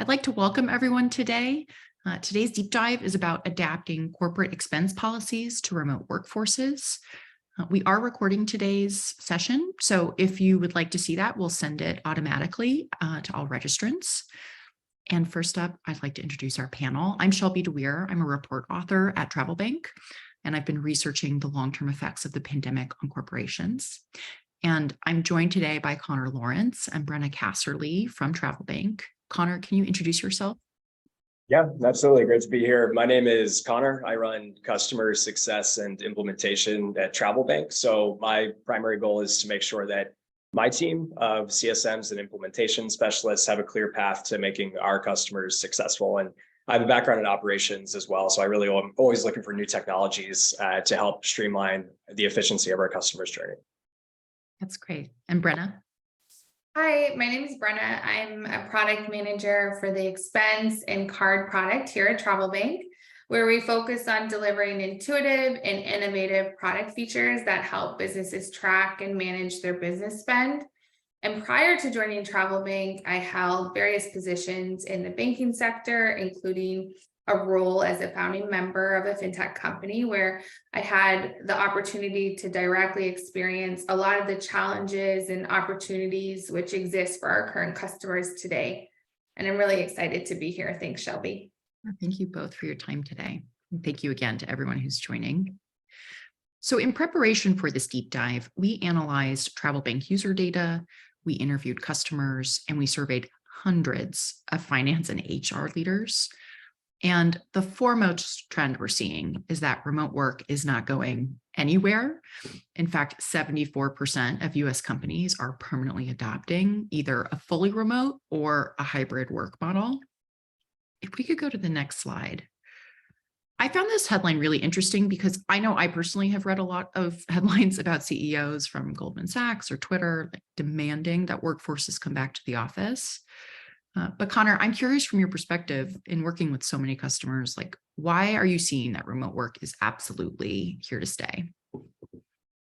I'd like to welcome everyone today. Today's deep dive is about adapting corporate expense policies to remote workforces. We are recording today's session, so if you would like to see that, we'll send it automatically to all registrants. And first up, I'd like to introduce our panel. I'm Shelby DeWeer. I'm a report author at TravelBank, and I've been researching the long-term effects of the pandemic on corporations. And I'm joined today by Connor Lawrence and Brenna Casserly from TravelBank. Connor, can you introduce yourself? Yeah, absolutely. Great to be here. My name is Connor. I run customer success and implementation at TravelBank. So my primary goal is to make sure that my team of CSMs and implementation specialists have a clear path to making our customers successful. And I have a background in operations as well. So I really am always looking for new technologies to help streamline the efficiency of our customers' journey. That's great. And Brenna? Hi, my name is Brenna. I'm a product manager for the expense and card product here at TravelBank, where we focus on delivering intuitive and innovative product features that help businesses track and manage their business spend. And prior to joining TravelBank, I held various positions in the banking sector, including a role as a founding member of a fintech company where I had the opportunity to directly experience a lot of the challenges and opportunities which exist for our current customers today. And I'm really excited to be here. Thanks, Shelby. Thank you both for your time today. And thank you again to everyone who's joining. So in preparation for this deep dive, we analyzed TravelBank user data, we interviewed customers, and we surveyed hundreds of finance and HR leaders. And the foremost trend we're seeing is that remote work is not going anywhere. In fact, 74% of US companies are permanently adopting either a fully remote or a hybrid work model. If we could go to the next slide. I found this headline really interesting because I know I personally have read a lot of headlines about CEOs from Goldman Sachs or Twitter demanding that workforces come back to the office. But Connor, I'm curious from your perspective in working with so many customers, like why are you seeing that remote work is absolutely here to stay? Yeah,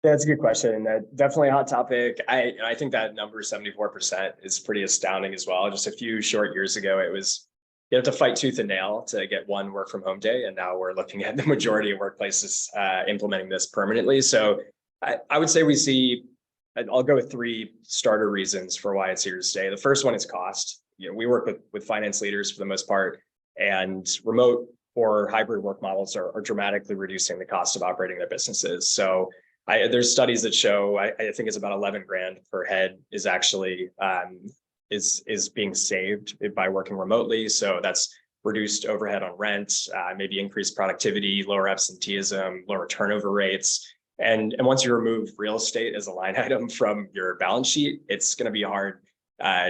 that's a good question. Definitely a hot topic. I think that number 74% is pretty astounding as well. Just a few short years ago, it was you have to fight tooth and nail to get one work from home day. And now we're looking at the majority of workplaces implementing this permanently. So I would say we see, I'll go with three starter reasons for why it's here to stay. The first one is cost. We work with finance leaders for the most part, and remote or hybrid work models are dramatically reducing the cost of operating their businesses. So there's studies that show, I think it's about 11 grand per head is actually is being saved by working remotely. So that's reduced overhead on rent, maybe increased productivity, lower absenteeism, lower turnover rates. And once you remove real estate as a line item from your balance sheet, it's going to be hard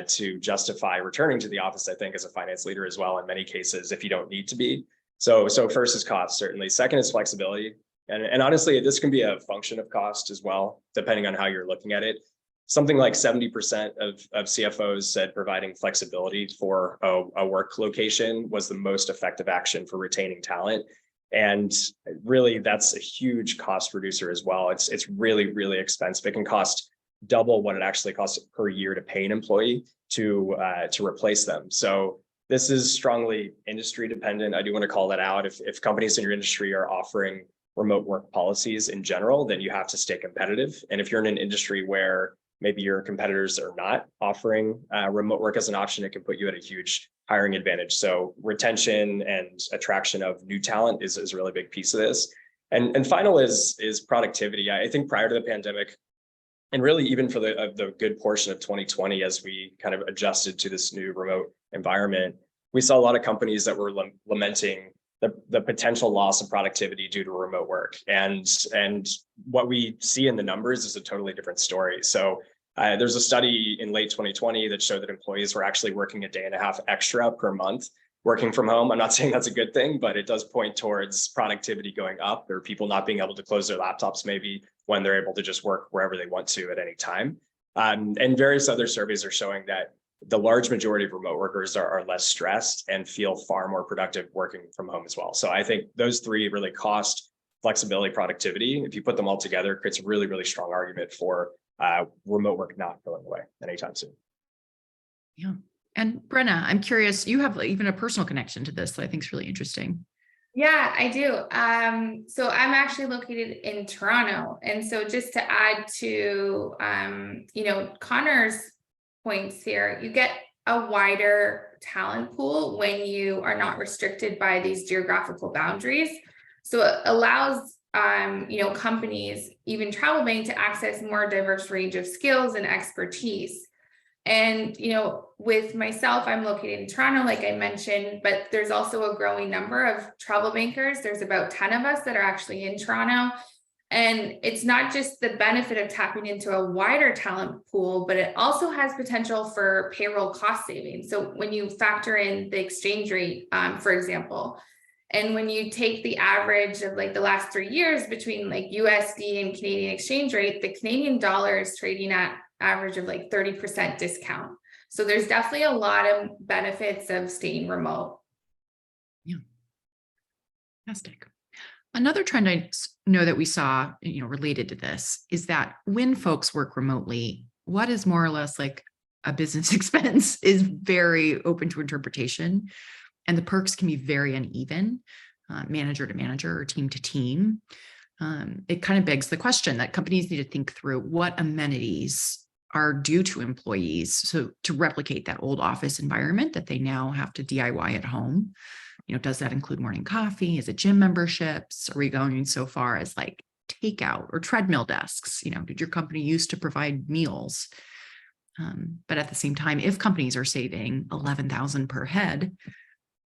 to justify returning to the office, I think, as a finance leader as well, in many cases, if you don't need to be. So first is cost, certainly. Second is flexibility. And honestly, this can be a function of cost as well, depending on how you're looking at it. Something like 70% of CFOs said providing flexibility for a work location was the most effective action for retaining talent. And really, that's a huge cost reducer as well. It's really, really expensive. It can cost double what it actually costs per year to pay an employee to replace them. So this is strongly industry dependent. I do want to call that out. If companies in your industry are offering remote work policies in general, then you have to stay competitive. And if you're in an industry where maybe your competitors are not offering remote work as an option, it can put you at a huge hiring advantage. So retention and attraction of new talent is a really big piece of this. And final is productivity. I think prior to the pandemic, and really even for the good portion of 2020, as we kind of adjusted to this new remote environment, we saw a lot of companies that were lamenting the potential loss of productivity due to remote work. And what we see in the numbers is a totally different story. So there's a study in late 2020 that showed that employees were actually working a day and a half extra per month working from home. I'm not saying that's a good thing, but it does point towards productivity going up, or people not being able to close their laptops maybe when they're able to just work wherever they want to at any time. And various other surveys are showing that the large majority of remote workers are less stressed and feel far more productive working from home as well. So I think those three really: cost, flexibility, productivity, if you put them all together, it creates a really, really strong argument for remote work not going away anytime soon. Yeah. And Brenna, I'm curious, you have even a personal connection to this that I think is really interesting. Yeah, I do. So I'm actually located in Toronto. And so just to add to, Connor's points here, you get a wider talent pool when you are not restricted by these geographical boundaries. So it allows, companies, even TravelBank, to access more diverse range of skills and expertise. And, with myself, I'm located in Toronto, like I mentioned, but there's also a growing number of travel bankers. There's about 10 of us that are actually in Toronto. And it's not just the benefit of tapping into a wider talent pool, but it also has potential for payroll cost savings. So when you factor in the exchange rate, for example, and when you take the average of like the last 3 years between like USD and Canadian exchange rate, the Canadian dollar is trading at average of like 30% discount. So there's definitely a lot of benefits of staying remote. Yeah. Fantastic. Another trend I know that we saw, related to this is that when folks work remotely, what is more or less like a business expense is very open to interpretation, and the perks can be very uneven, manager to manager or team to team. It kind of begs the question that companies need to think through what amenities are due to employees, so to replicate that old office environment that they now have to DIY at home. Does that include morning coffee? Is it gym memberships? Are we going so far as like takeout or treadmill desks? Did your company used to provide meals? But at the same time, if companies are saving $11,000 per head,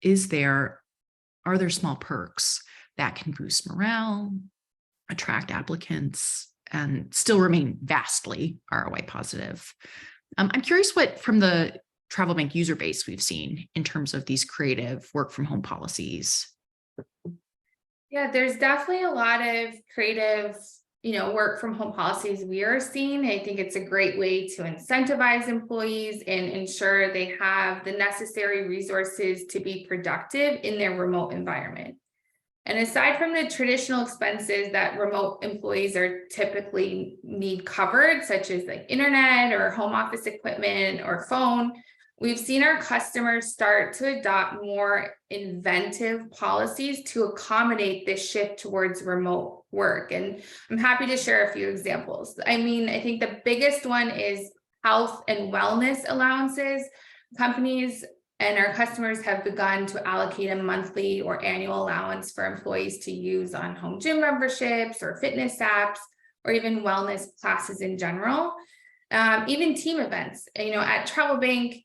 are there small perks that can boost morale, attract applicants, and still remain vastly ROI positive? I'm curious what from the TravelBank user base we've seen in terms of these creative work from home policies. Yeah, there's definitely a lot of creative, work from home policies we are seeing. I think it's a great way to incentivize employees and ensure they have the necessary resources to be productive in their remote environment. And aside from the traditional expenses that remote employees are typically need covered, such as like internet or home office equipment or phone, we've seen our customers start to adopt more inventive policies to accommodate this shift towards remote work. And I'm happy to share a few examples. I think the biggest one is health and wellness allowances. Companies and our customers have begun to allocate a monthly or annual allowance for employees to use on home gym memberships or fitness apps, or even wellness classes in general. Even team events, at TravelBank,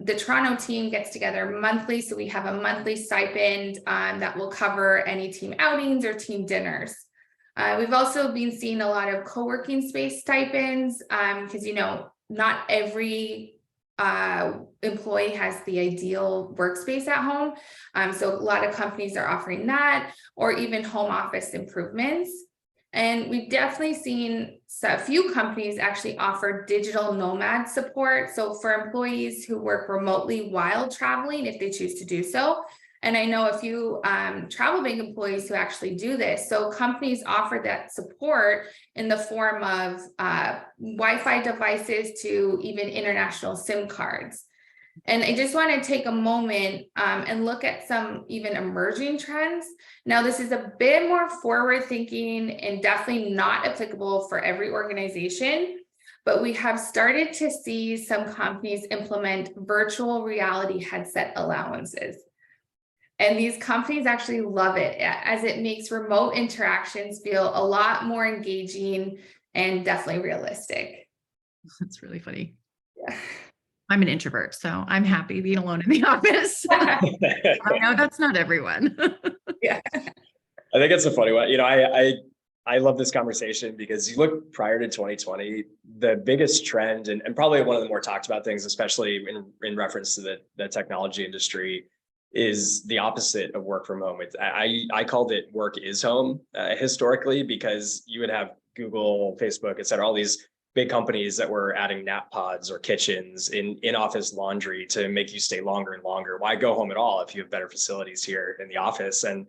the Toronto team gets together monthly. So we have a monthly stipend that will cover any team outings or team dinners. We've also been seeing a lot of co-working space stipends because, not every employee has the ideal workspace at home. So a lot of companies are offering that, or even home office improvements. And we've definitely seen a few companies actually offer digital nomad support. So for employees who work remotely while traveling, if they choose to do so. And I know a few TravelBank employees who actually do this. So companies offer that support in the form of Wi-Fi devices to even international SIM cards. And I just want to take a moment and look at some even emerging trends. Now, this is a bit more forward thinking and definitely not applicable for every organization, but we have started to see some companies implement virtual reality headset allowances. And these companies actually love it, as it makes remote interactions feel a lot more engaging and definitely realistic. That's really funny. Yeah. I'm an introvert, so I'm happy being alone in the office. I know that's not everyone. Yeah. I think it's a funny one. I love this conversation because you look prior to 2020, the biggest trend and probably one of the more talked about things, especially in reference to the technology industry, is the opposite of work from home. I called it work is home historically, because you would have Google, Facebook, et cetera, all these big companies that were adding nap pods or kitchens in office laundry to make you stay longer and longer. Why go home at all if you have better facilities here in the office? And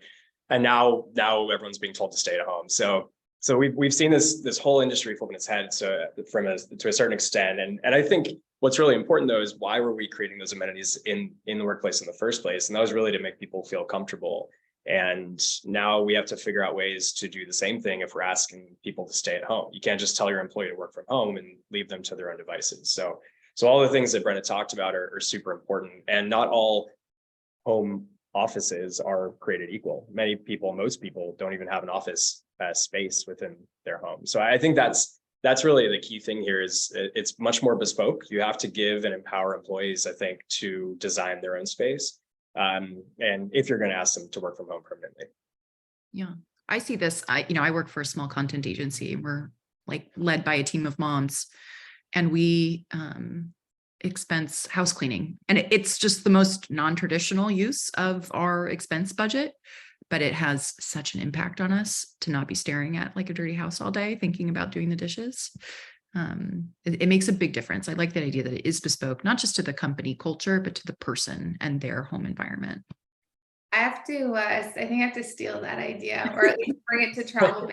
now everyone's being told to stay at home. So we've seen this whole industry flipping its head to a certain extent. And I think what's really important though is why were we creating those amenities in the workplace in the first place? And that was really to make people feel comfortable. And now we have to figure out ways to do the same thing if we're asking people to stay at home. You can't just tell your employee to work from home and leave them to their own devices. So all the things that Brenna talked about are super important, and not all home offices are created equal. Most people don't even have an office space within their home. So I think that's really the key thing here. Is it's much more bespoke. You have to give and empower employees, I think, to design their own space. And if you're going to ask them to work from home permanently. Yeah, I see this. I work for a small content agency. We're like led by a team of moms, and we expense house cleaning. And it's just the most non-traditional use of our expense budget, but it has such an impact on us to not be staring at like a dirty house all day, thinking about doing the dishes. It makes a big difference. I like that idea that it is bespoke, not just to the company culture, but to the person and their home environment. I think I have to steal that idea, or at least bring it to TravelBank.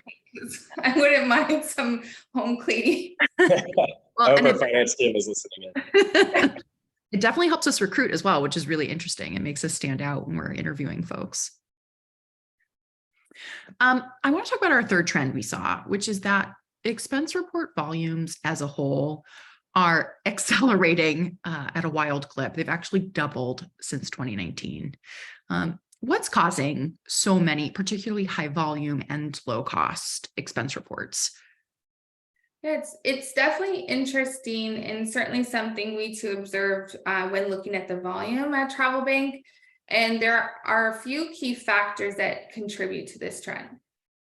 I wouldn't mind some home cleaning. Well, and our finance team is listening in. It definitely helps us recruit as well, which is really interesting. It makes us stand out when we're interviewing folks. I want to talk about our third trend we saw, which is that expense report volumes as a whole are accelerating at a wild clip. They've actually doubled since 2019. What's causing so many, particularly high volume and low cost expense reports? It's definitely interesting, and certainly something we too observed when looking at the volume at TravelBank. And there are a few key factors that contribute to this trend.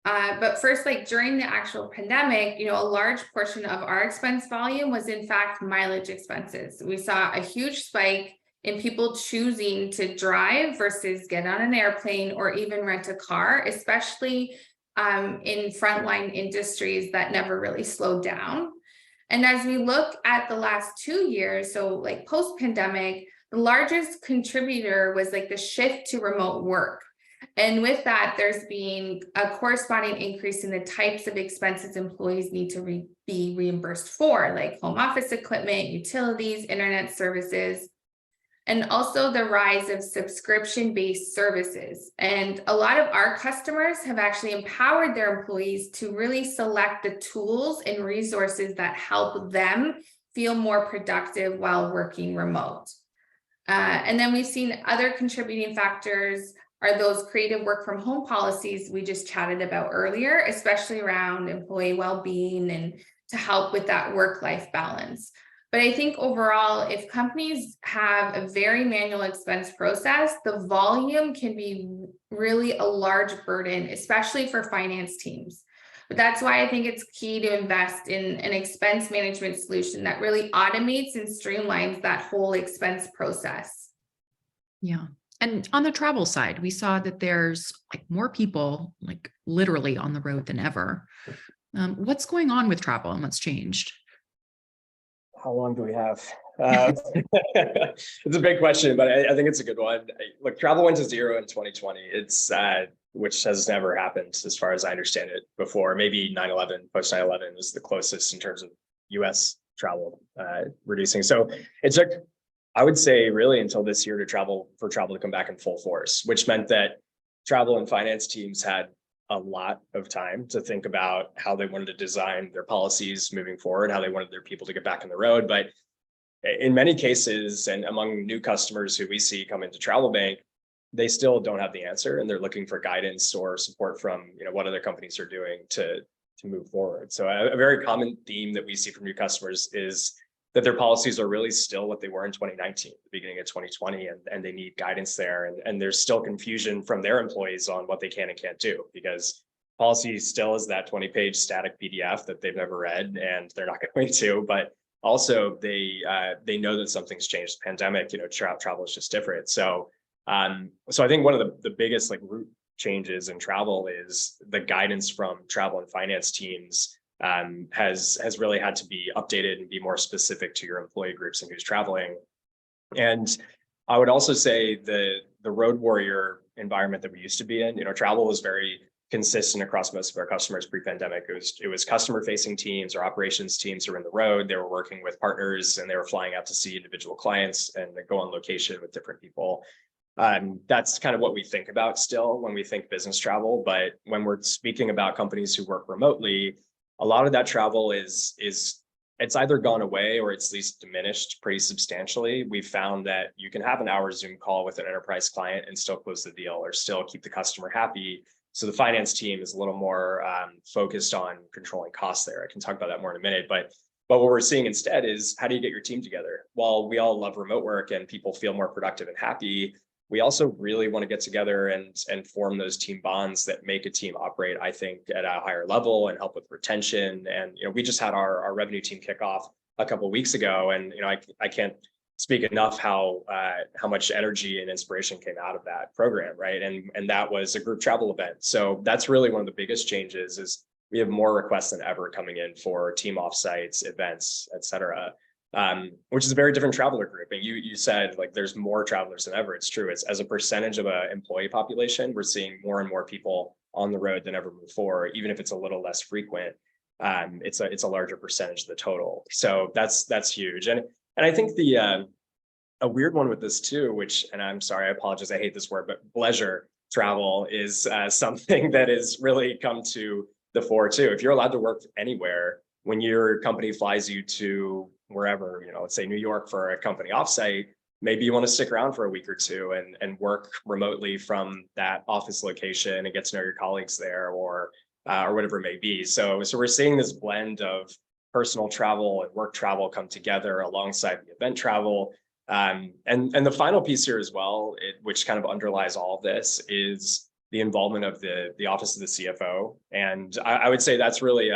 But first, like during the actual pandemic, a large portion of our expense volume was in fact mileage expenses. We saw a huge spike in people choosing to drive versus get on an airplane or even rent a car, especially in frontline industries that never really slowed down. And as we look at the last 2 years, so like post-pandemic, the largest contributor was like the shift to remote work. And with that, there's been a corresponding increase in the types of expenses employees need to be reimbursed for, like home office equipment, utilities, internet services, and also the rise of subscription-based services. And a lot of our customers have actually empowered their employees to really select the tools and resources that help them feel more productive while working remote. And then we've seen other contributing factors are those creative work from home policies we just chatted about earlier, especially around employee well-being and to help with that work-life balance. But I think overall, if companies have a very manual expense process, the volume can be really a large burden, especially for finance teams. But that's why I think it's key to invest in an expense management solution that really automates and streamlines that whole expense process. Yeah. And on the travel side, we saw that there's like more people like literally on the road than ever. What's going on with travel and what's changed? How long do we have? It's a big question, but I think it's a good one. Look, travel went to zero in 2020. It's which has never happened as far as I understand it before. Maybe 9/11, post 9/11 was the closest in terms of US travel reducing. So it took, I would say, really until this year for travel to come back in full force, which meant that travel and finance teams had a lot of time to think about how they wanted to design their policies moving forward, how they wanted their people to get back on the road. But in many cases, and among new customers who we see come into TravelBank, they still don't have the answer, and they're looking for guidance or support from what other companies are doing to move forward. So a very common theme that we see from new customers is that their policies are really still what they were in 2019, the beginning of 2020, and they need guidance there. And there's still confusion from their employees on what they can and can't do, because policy still is that 20-page static PDF that they've never read and they're not going to. But also they know that something's changed. The pandemic, travel is just different. So I think one of the biggest root changes in travel is the guidance from travel and finance teams has really had to be updated and be more specific to your employee groups and who's traveling. And I would also say the road warrior environment that we used to be in, travel was very consistent across most of our customers pre-pandemic. It was customer-facing teams or operations teams who were in the road. They were working with partners and they were flying out to see individual clients and go on location with different people. That's kind of what we think about still when we think business travel. But when we're speaking about companies who work remotely, a lot of that travel is it's either gone away or it's at least diminished pretty substantially. We found that you can have an hour Zoom call with an enterprise client and still close the deal or still keep the customer happy. So the finance team is a little more focused on controlling costs there. I can talk about that more in a minute, but what we're seeing instead is, how do you get your team together? While we all love remote work and people feel more productive and happy, we also really want to get together and form those team bonds that make a team operate, I think, at a higher level and help with retention. And we just had our revenue team kickoff a couple of weeks ago, and I can't speak enough how much energy and inspiration came out of that program, right? And that was a group travel event. So that's really one of the biggest changes. Is we have more requests than ever coming in for team offsites, events, et cetera. Which is a very different traveler group. And you said like there's more travelers than ever. It's true. It's as a percentage of an employee population, we're seeing more and more people on the road than ever before, even if it's a little less frequent. It's a larger percentage of the total. So that's huge. And I think a weird one with this too, which, and I'm sorry, I apologize, I hate this word, but leisure travel is something that has really come to the fore too. If you're allowed to work anywhere, when your company flies you to wherever, let's say New York for a company offsite, maybe you want to stick around for a week or two and work remotely from that office location and get to know your colleagues there or whatever it may be. So we're seeing this blend of personal travel and work travel come together alongside the event travel. And the final piece here as well, which kind of underlies all of this, is the involvement of the office of the CFO. And I would say that's really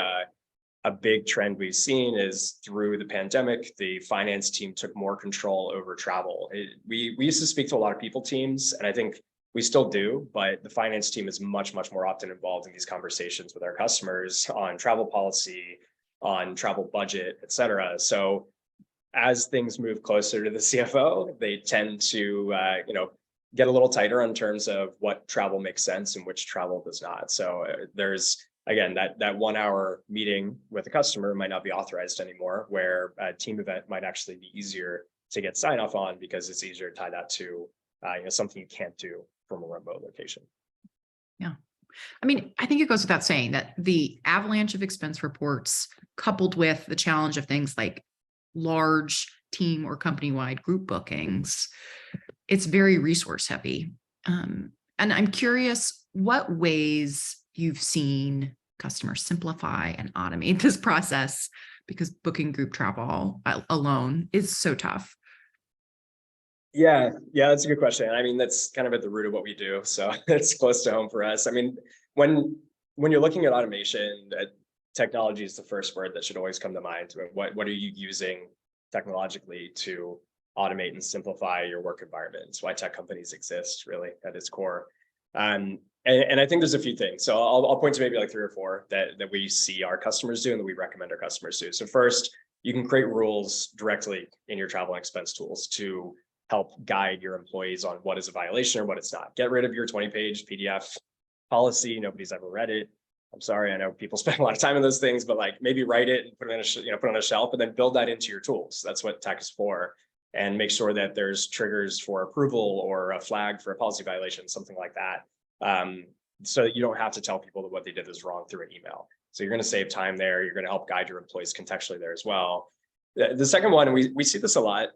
a big trend we've seen is through the pandemic, the finance team took more control over travel. We used to speak to a lot of people teams, and I think we still do, but the finance team is much, much more often involved in these conversations with our customers on travel policy, on travel budget, et cetera. So as things move closer to the CFO, they tend to, get a little tighter in terms of what travel makes sense and which travel does not. So there's, again, that 1 hour meeting with a customer might not be authorized anymore, where a team event might actually be easier to get sign off on because it's easier to tie that to something you can't do from a remote location. Yeah. I mean, I think it goes without saying that the avalanche of expense reports, coupled with the challenge of things like large team or company-wide group bookings, it's very resource heavy. And I'm curious what ways you've seen customers simplify and automate this process, because booking group travel alone is so tough. Yeah, that's a good question. I mean, that's kind of at the root of what we do. So it's close to home for us. I mean, when you're looking at automation, technology is the first word that should always come to mind. What are you using technologically to automate and simplify your work environment? It's why tech companies exist, really, at its core. And I think there's a few things. So I'll point to maybe like 3 or 4 that we see our customers do and that we recommend our customers do. So first, you can create rules directly in your travel and expense tools to help guide your employees on what is a violation or what it's not. Get rid of your 20-page PDF policy. Nobody's ever read it. I'm sorry, I know people spend a lot of time on those things, but like maybe write it and put it on a shelf and then build that into your tools. That's what tech is for. And make sure that there's triggers for approval or a flag for a policy violation, something like that. So that you don't have to tell people that what they did is wrong through an email. So you're going to save time there. You're going to help guide your employees contextually there as well. The second one, we see this a lot,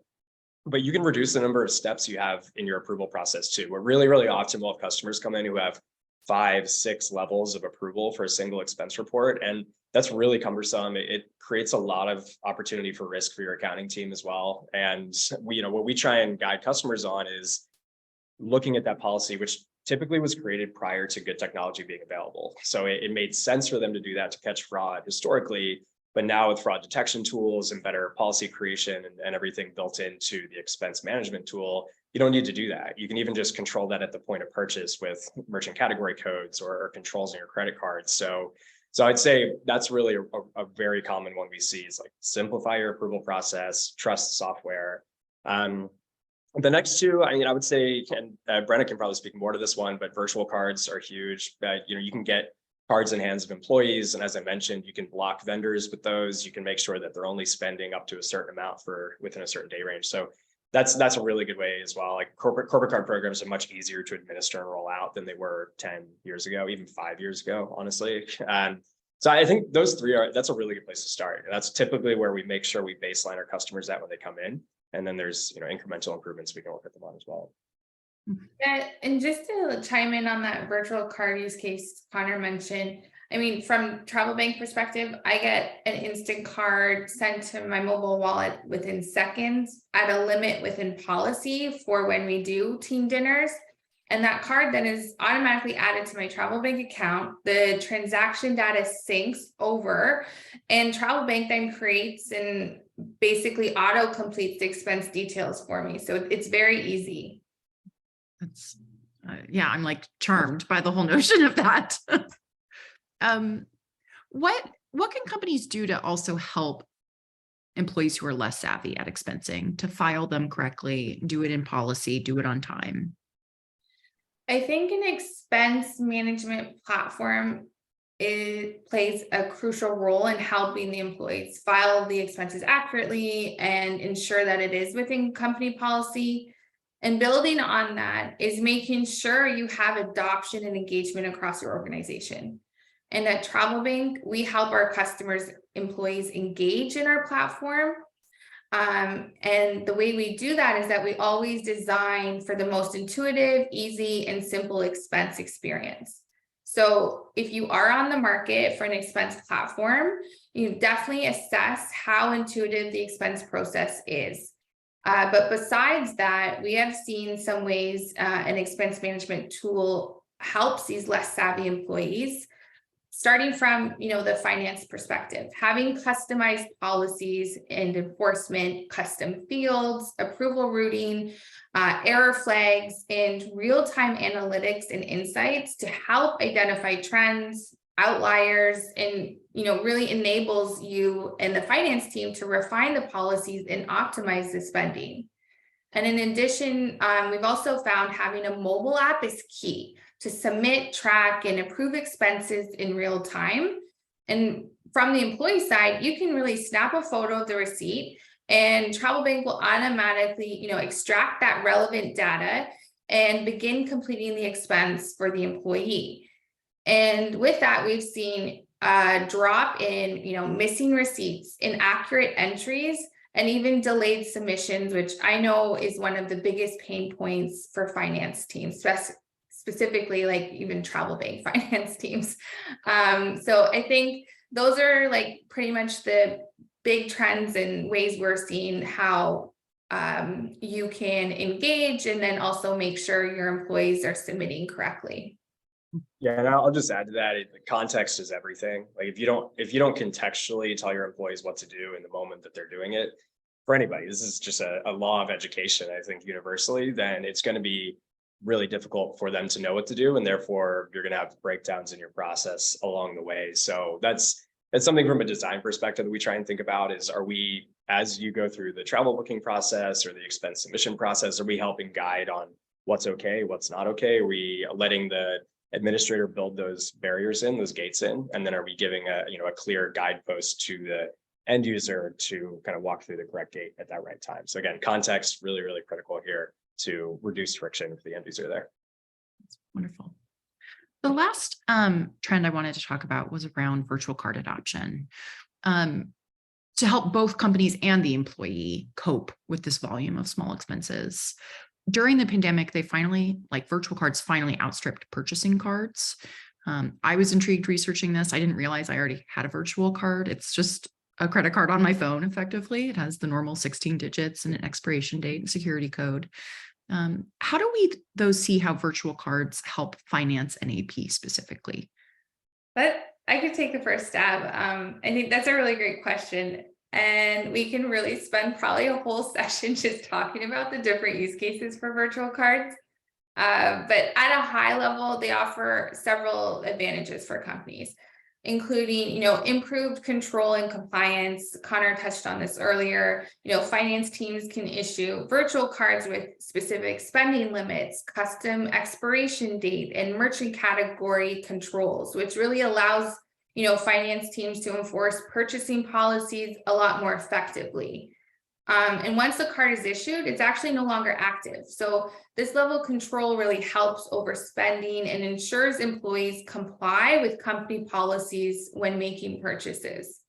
but you can reduce the number of steps you have in your approval process too. We're really, really often we'll have customers come in who have 5, 6 levels of approval for a single expense report. And that's really cumbersome. It creates a lot of opportunity for risk for your accounting team as well. And what we try and guide customers on is looking at that policy, which typically was created prior to good technology being available. So it made sense for them to do that to catch fraud historically. But now with fraud detection tools and better policy creation and everything built into the expense management tool, you don't need to do that. You can even just control that at the point of purchase with merchant category codes or controls in your credit cards. So I'd say that's really a very common one we see is like simplify your approval process, trust software. The next two, I mean, I would say, Brenna can probably speak more to this one, but virtual cards are huge. You can get cards in hands of employees. And as I mentioned, you can block vendors with those. You can make sure that they're only spending up to a certain amount within a certain day range. So that's a really good way as well. Like corporate card programs are much easier to administer and roll out than they were 10 years ago, even 5 years ago, honestly. So I think those three that's a really good place to start. And that's typically where we make sure we baseline our customers at when they come in. And then there's, incremental improvements we can work with them on as well. And just to chime in on that virtual card use case Connor mentioned, I mean, from TravelBank perspective, I get an instant card sent to my mobile wallet within seconds at a limit within policy for when we do team dinners. And that card then is automatically added to my TravelBank account. The transaction data syncs over, and TravelBank then creates and basically auto completes the expense details for me. So it's very easy. That's, yeah, I'm like charmed by the whole notion of that. What can companies do to also help employees who are less savvy at expensing to file them correctly, do it in policy, do it on time? I think an expense management platform plays a crucial role in helping the employees file the expenses accurately and ensure that it is within company policy. And building on that is making sure you have adoption and engagement across your organization. And at TravelBank, we help our customers, employees engage in our platform. And the way we do that is that we always design for the most intuitive, easy, and simple expense experience. So if you are on the market for an expense platform, you definitely assess how intuitive the expense process is. But besides that, we have seen some ways an expense management tool helps these less savvy employees. Starting from, the finance perspective, having customized policies and enforcement, custom fields, approval routing, error flags, and real-time analytics and insights to help identify trends, outliers, and, really enables you and the finance team to refine the policies and optimize the spending. And in addition, we've also found having a mobile app is key to submit, track, and approve expenses in real time. And from the employee side, you can really snap a photo of the receipt and TravelBank will automatically, extract that relevant data and begin completing the expense for the employee. And with that, we've seen a drop in, missing receipts, inaccurate entries, and even delayed submissions, which I know is one of the biggest pain points for finance teams, specifically like even TravelBank finance teams. So I think those are like pretty much the big trends and ways we're seeing how you can engage and then also make sure your employees are submitting correctly. Yeah, and I'll just add to that, context is everything. Like if you don't contextually tell your employees what to do in the moment that they're doing it, for anybody, this is just a law of education, I think universally, then it's going to be really difficult for them to know what to do. And therefore you're going to have breakdowns in your process along the way. So that's something from a design perspective that we try and think about is, are we, as you go through the travel booking process or the expense submission process, are we helping guide on what's okay, what's not okay? Are we letting the administrator build those barriers in, those gates in, and then are we giving a clear guidepost to the end user to kind of walk through the correct gate at that right time? So again, context really, really critical here to reduce friction for the end user there. That's wonderful. The last trend I wanted to talk about was around virtual card adoption to help both companies and the employee cope with this volume of small expenses. During the pandemic, virtual cards finally outstripped purchasing cards. I was intrigued researching this. I didn't realize I already had a virtual card. It's just a credit card on my phone, effectively. It has the normal 16 digits and an expiration date and security code. How do we, though, see how virtual cards help finance and AP specifically? But I could take the first stab. I think that's a really great question. And we can really spend probably a whole session just talking about the different use cases for virtual cards. But at a high level, they offer several advantages for companies. including, improved control and compliance. Connor touched on this earlier. Finance teams can issue virtual cards with specific spending limits, custom expiration date, and merchant category controls, which really allows, finance teams to enforce purchasing policies a lot more effectively. And once the card is issued, it's actually no longer active. So this level of control really helps overspending and ensures employees comply with company policies when making purchases.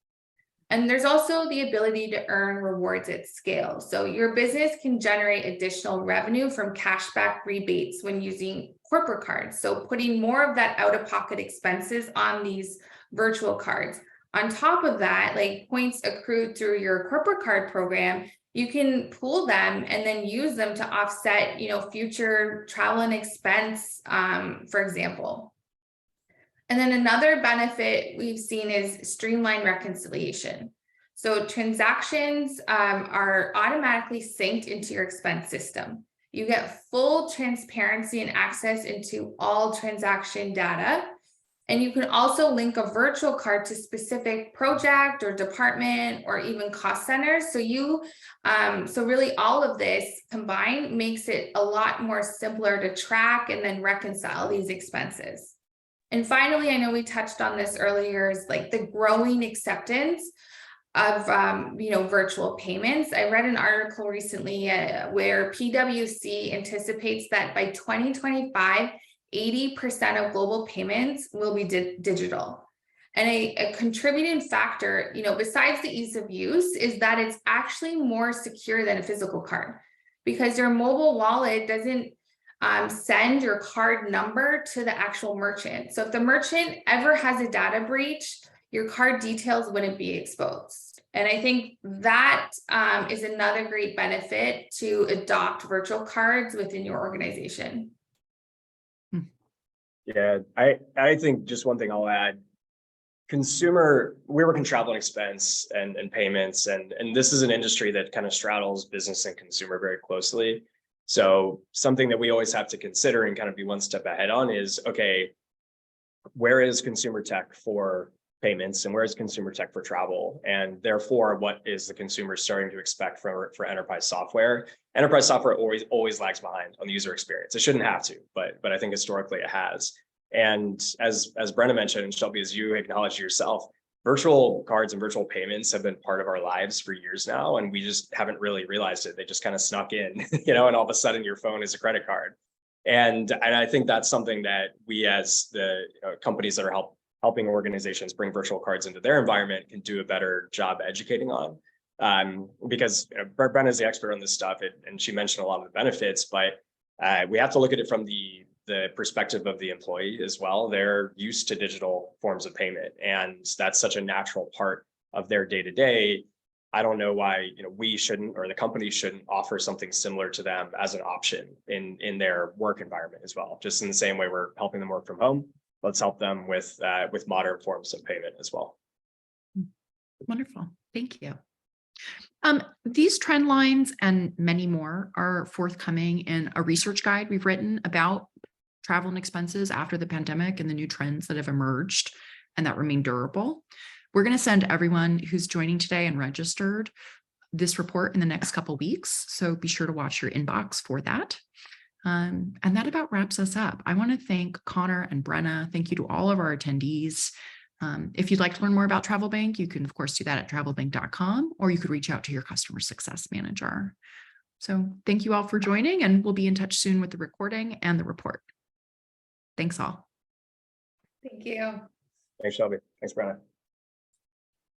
And there's also the ability to earn rewards at scale. So your business can generate additional revenue from cashback rebates when using corporate cards. So putting more of that out-of-pocket expenses on these virtual cards. On top of that, like points accrued through your corporate card program, you can pool them and then use them to offset, future travel and expense, for example. And then another benefit we've seen is streamlined reconciliation. So transactions are automatically synced into your expense system. You get full transparency and access into all transaction data. And you can also link a virtual card to specific project or department or even cost centers. So really all of this combined makes it a lot more simpler to track and then reconcile these expenses. And finally, I know we touched on this earlier, is like the growing acceptance of virtual payments. I read an article recently where PwC anticipates that by 2025, 80% of global payments will be digital. And a contributing factor, besides the ease of use, is that it's actually more secure than a physical card, because your mobile wallet doesn't send your card number to the actual merchant. So if the merchant ever has a data breach, your card details wouldn't be exposed. And I think that is another great benefit to adopt virtual cards within your organization. Yeah, I think just one thing I'll add, we work in travel and expense and payments, and this is an industry that kind of straddles business and consumer very closely. So something that we always have to consider and kind of be one step ahead on is, okay, where is consumer tech for payments and where is consumer tech for travel? And therefore, what is the consumer starting to expect for enterprise software? Enterprise software always lags behind on the user experience. It shouldn't have to, but I think historically it has. And as Brenna mentioned, and Shelby, as you acknowledged yourself, virtual cards and virtual payments have been part of our lives for years now, and we just haven't really realized it. They just kind of snuck in, and all of a sudden your phone is a credit card. And I think that's something that we, as the companies that are helping organizations bring virtual cards into their environment, can do a better job educating on. Because Brenna is the expert on this stuff, and she mentioned a lot of the benefits, but we have to look at it from the perspective of the employee as well. They're used to digital forms of payment, and that's such a natural part of their day-to-day. I don't know why we shouldn't, or the company shouldn't, offer something similar to them as an option in their work environment as well. Just in the same way we're helping them work from home, let's help them with modern forms of payment as well. Wonderful. Thank you. These trend lines and many more are forthcoming in a research guide we've written about travel and expenses after the pandemic and the new trends that have emerged and that remain durable. We're going to send everyone who's joining today and registered this report in the next couple of weeks. So be sure to watch your inbox for that. And that about wraps us up. I want to thank Connor and Brenna. Thank you to all of our attendees. If you'd like to learn more about TravelBank, you can, of course, do that at travelbank.com, or you could reach out to your customer success manager. So thank you all for joining, and we'll be in touch soon with the recording and the report. Thanks all. Thank you. Thanks, Shelby. Thanks, Brenna.